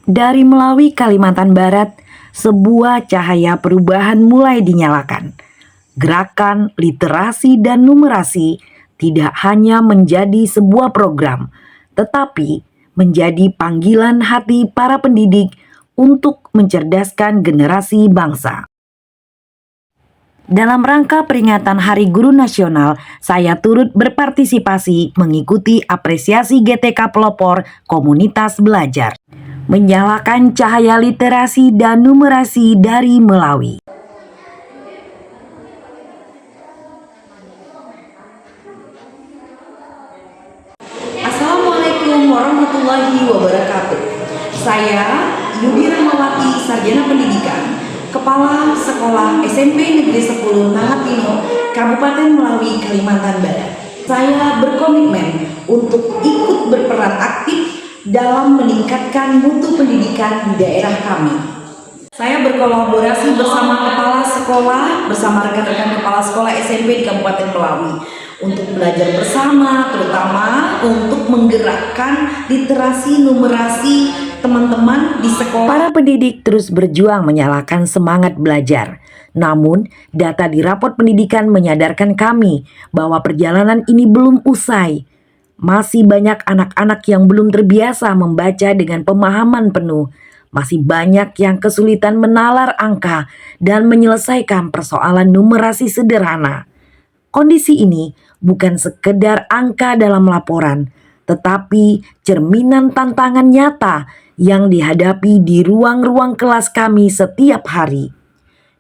Dari Melawi, Kalimantan Barat, sebuah cahaya perubahan mulai dinyalakan. Gerakan literasi dan numerasi tidak hanya menjadi sebuah program, tetapi menjadi panggilan hati para pendidik untuk mencerdaskan generasi bangsa. Dalam rangka peringatan Hari Guru Nasional, saya turut berpartisipasi mengikuti apresiasi GTK Pelopor Komunitas Belajar, menyalakan cahaya literasi dan numerasi dari Melawi. Assalamualaikum warahmatullahi wabarakatuh. Saya Yudi Rahmawati, Sarjana Pendidikan, Kepala Sekolah SMP Negeri 10 Nangatino, Kabupaten Melawi, Kalimantan Barat. Saya berkomitmen untuk ikut berperan aktif dalam meningkatkan mutu pendidikan di daerah kami. Saya berkolaborasi bersama kepala sekolah, bersama rekan-rekan kepala sekolah SMP di Kabupaten Melawi untuk belajar bersama, terutama untuk menggerakkan literasi numerasi teman-teman di sekolah. Para pendidik terus berjuang menyalakan semangat belajar. Namun, data di raport pendidikan menyadarkan kami bahwa perjalanan ini belum usai. Masih banyak anak-anak yang belum terbiasa membaca dengan pemahaman penuh. Masih banyak yang kesulitan menalar angka dan menyelesaikan persoalan numerasi sederhana. Kondisi ini bukan sekedar angka dalam laporan, tetapi cerminan tantangan nyata yang dihadapi di ruang-ruang kelas kami setiap hari.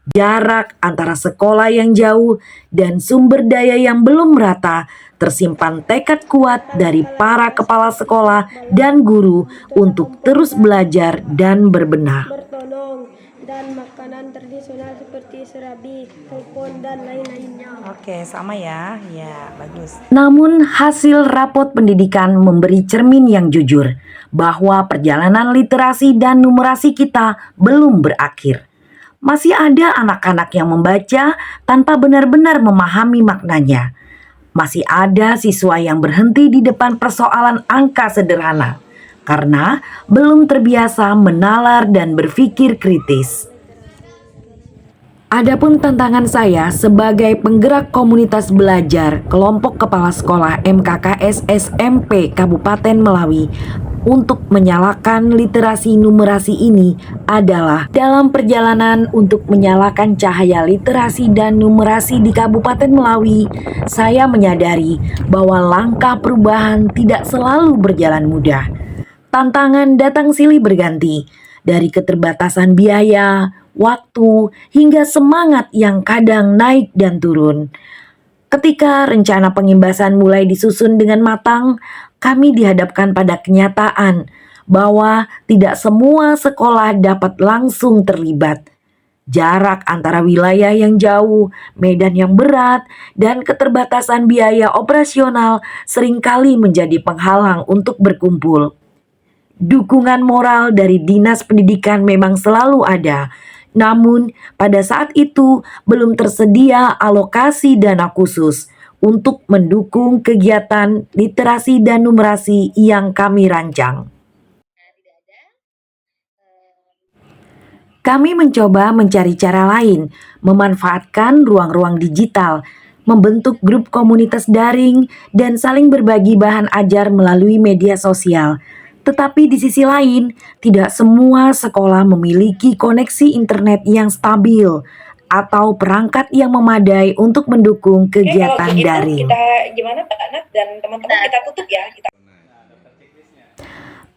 Jarak antara sekolah yang jauh dan sumber daya yang belum merata, tersimpan tekad kuat dari para kepala sekolah dan guru untuk terus belajar dan berbenah. Bertolong dan makanan tradisional seperti serabi, kelpon, dan lain-lainnya. Oke, sama ya. Ya, bagus. Namun hasil rapot pendidikan memberi cermin yang jujur bahwa perjalanan literasi dan numerasi kita belum berakhir. Masih ada anak-anak yang membaca tanpa benar-benar memahami maknanya. Masih ada siswa yang berhenti di depan persoalan angka sederhana karena belum terbiasa menalar dan berpikir kritis. Adapun tantangan saya sebagai penggerak komunitas belajar kelompok kepala sekolah MKKS SMP Kabupaten Melawi untuk menyalakan literasi numerasi ini adalah dalam perjalanan untuk menyalakan cahaya literasi dan numerasi di Kabupaten Melawi, saya menyadari bahwa langkah perubahan tidak selalu berjalan mudah. Tantangan datang silih berganti, dari keterbatasan biaya, waktu, hingga semangat yang kadang naik dan turun. Ketika rencana pengimbasan mulai disusun dengan matang, kami dihadapkan pada kenyataan bahwa tidak semua sekolah dapat langsung terlibat. Jarak antara wilayah yang jauh, medan yang berat, dan keterbatasan biaya operasional seringkali menjadi penghalang untuk berkumpul. Dukungan moral dari Dinas Pendidikan memang selalu ada, namun pada saat itu belum tersedia alokasi dana khusus untuk mendukung kegiatan literasi dan numerasi yang kami rancang. Kami mencoba mencari cara lain, memanfaatkan ruang-ruang digital, membentuk grup komunitas daring, dan saling berbagi bahan ajar melalui media sosial. Tetapi di sisi lain, tidak semua sekolah memiliki koneksi internet yang stabil atau perangkat yang memadai untuk mendukung kegiatan daring. Kita gimana Mbak Nat dan teman-teman kita tutup ya.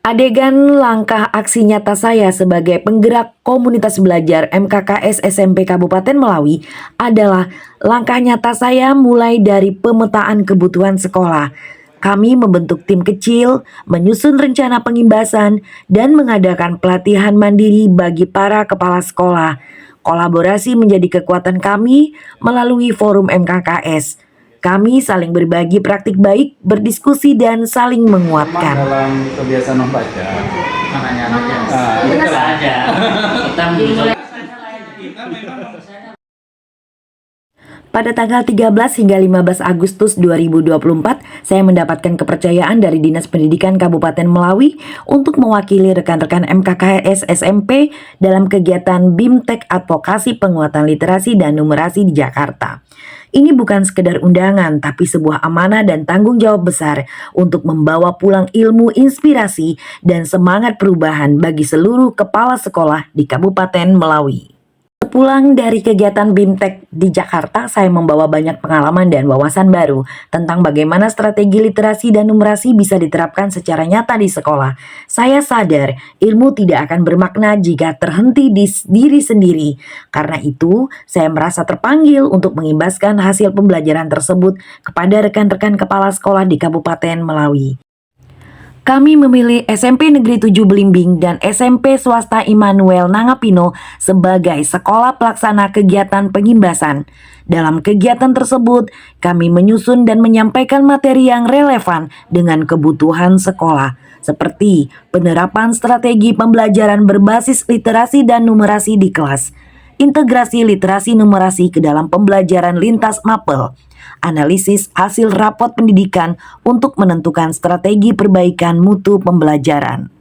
Adegan langkah aksi nyata saya sebagai penggerak komunitas belajar MKKS SMP Kabupaten Melawi adalah langkah nyata saya mulai dari pemetaan kebutuhan sekolah. Kami membentuk tim kecil, menyusun rencana pengimbasan, dan mengadakan pelatihan mandiri bagi para kepala sekolah. Kolaborasi menjadi kekuatan kami melalui forum MKKS. Kami saling berbagi praktik baik, berdiskusi, dan saling menguatkan. Dalam kebiasaan membaca, anaknya itu aja. Kita memang Pada tanggal 13 hingga 15 Agustus 2024, saya mendapatkan kepercayaan dari Dinas Pendidikan Kabupaten Melawi untuk mewakili rekan-rekan MKKS SMP dalam kegiatan BIMTEK Advokasi Penguatan Literasi dan Numerasi di Jakarta. Ini bukan sekedar undangan, tapi sebuah amanah dan tanggung jawab besar untuk membawa pulang ilmu, inspirasi, dan semangat perubahan bagi seluruh kepala sekolah di Kabupaten Melawi. Pulang dari kegiatan BIMTEK di Jakarta, saya membawa banyak pengalaman dan wawasan baru tentang bagaimana strategi literasi dan numerasi bisa diterapkan secara nyata di sekolah. Saya sadar ilmu tidak akan bermakna jika terhenti di diri sendiri. Karena itu, saya merasa terpanggil untuk mengimbaskan hasil pembelajaran tersebut kepada rekan-rekan kepala sekolah di Kabupaten Melawi. Kami memilih SMP Negeri 7 Belimbing dan SMP Swasta Immanuel Nangapino sebagai sekolah pelaksana kegiatan pengimbasan. Dalam kegiatan tersebut, kami menyusun dan menyampaikan materi yang relevan dengan kebutuhan sekolah, seperti penerapan strategi pembelajaran berbasis literasi dan numerasi di kelas, integrasi literasi numerasi ke dalam pembelajaran lintas mapel, analisis hasil rapot pendidikan untuk menentukan strategi perbaikan mutu pembelajaran.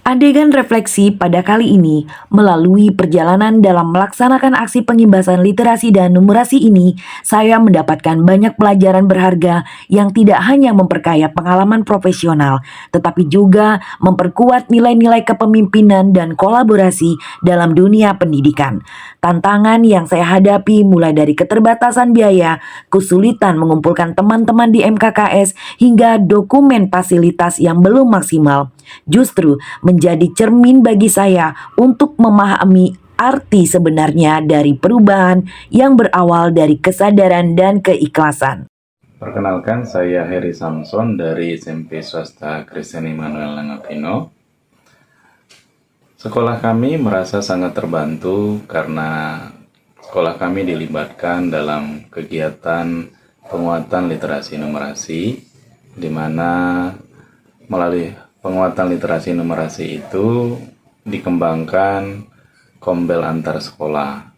Adegan refleksi pada kali ini melalui perjalanan dalam melaksanakan aksi pengimbasan literasi dan numerasi ini, saya mendapatkan banyak pelajaran berharga yang tidak hanya memperkaya pengalaman profesional, tetapi juga memperkuat nilai-nilai kepemimpinan dan kolaborasi dalam dunia pendidikan. Tantangan yang saya hadapi mulai dari keterbatasan biaya, kesulitan mengumpulkan teman-teman di MKKS, hingga dokumen fasilitas yang belum maksimal, justru menjadi cermin bagi saya untuk memahami arti sebenarnya dari perubahan yang berawal dari kesadaran dan keikhlasan. Perkenalkan, saya Heri Samson dari SMP Swasta Kristen Immanuel Nangapino. Sekolah kami merasa sangat terbantu karena sekolah kami dilibatkan dalam kegiatan penguatan literasi numerasi, di mana melalui penguatan literasi numerasi itu dikembangkan kombel antar sekolah,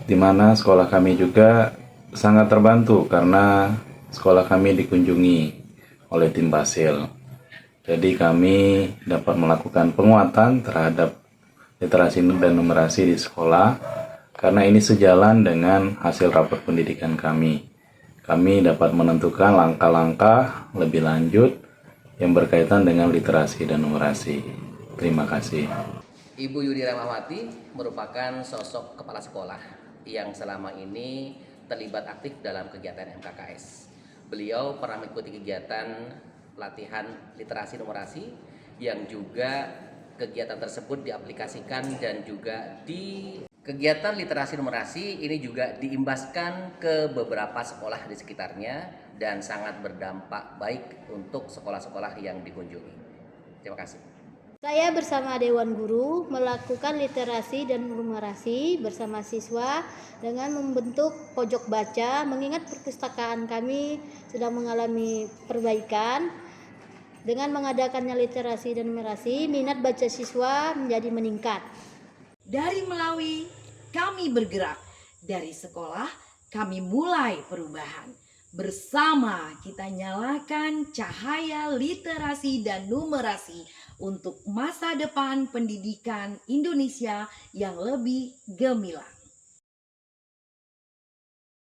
di mana sekolah kami juga sangat terbantu karena sekolah kami dikunjungi oleh tim Basil. Jadi kami dapat melakukan penguatan terhadap literasi dan numerasi di sekolah karena ini sejalan dengan hasil rapor pendidikan kami. Kami dapat menentukan langkah-langkah lebih lanjut yang berkaitan dengan literasi dan numerasi. Terima kasih. Ibu Yudi Ramawati merupakan sosok kepala sekolah yang selama ini terlibat aktif dalam kegiatan MKKS. Beliau pernah mengikuti kegiatan pelatihan literasi numerasi yang juga kegiatan tersebut diaplikasikan dan juga di kegiatan literasi numerasi ini juga diimbaskan ke beberapa sekolah di sekitarnya dan sangat berdampak baik untuk sekolah-sekolah yang dikunjungi. Terima kasih. Saya bersama Dewan Guru melakukan literasi dan numerasi bersama siswa dengan membentuk pojok baca, mengingat perpustakaan kami sedang mengalami perbaikan. Dengan mengadakannya literasi dan numerasi, minat baca siswa menjadi meningkat. Dari Melawi, kami bergerak. Dari sekolah, kami mulai perubahan. Bersama kita nyalakan cahaya literasi dan numerasi untuk masa depan pendidikan Indonesia yang lebih gemilang.